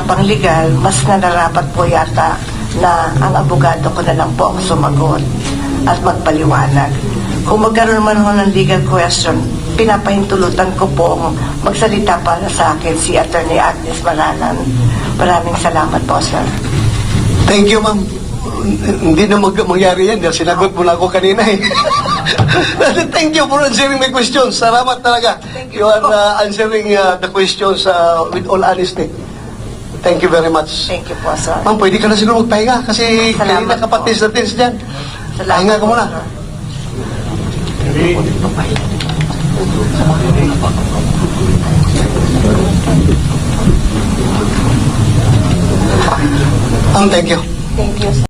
panglegal, mas nararapat po yata na ang abogado ko na lang po ang sumagot at magpaliwanag. Kung magkaroon man ho ng legal question, pinapahintulutan ko pong magsalita para sa akin si Attorney Agnes Maranan. Maraming salamat po, sir. Thank you, ma'am. Hindi na mangyari yan dahil sinagot mo na ako kanina eh. Thank you for answering my questions. Salamat talaga. You are answering the questions with all honesty. Thank you very much. Thank you po, sir. Ma'am, pwede ka na siguro magpahinga kasi Salamat kanina kapatis na tins dyan. Salamat Pahinga ka po, muna. sir. Thank you. Thank you, sir.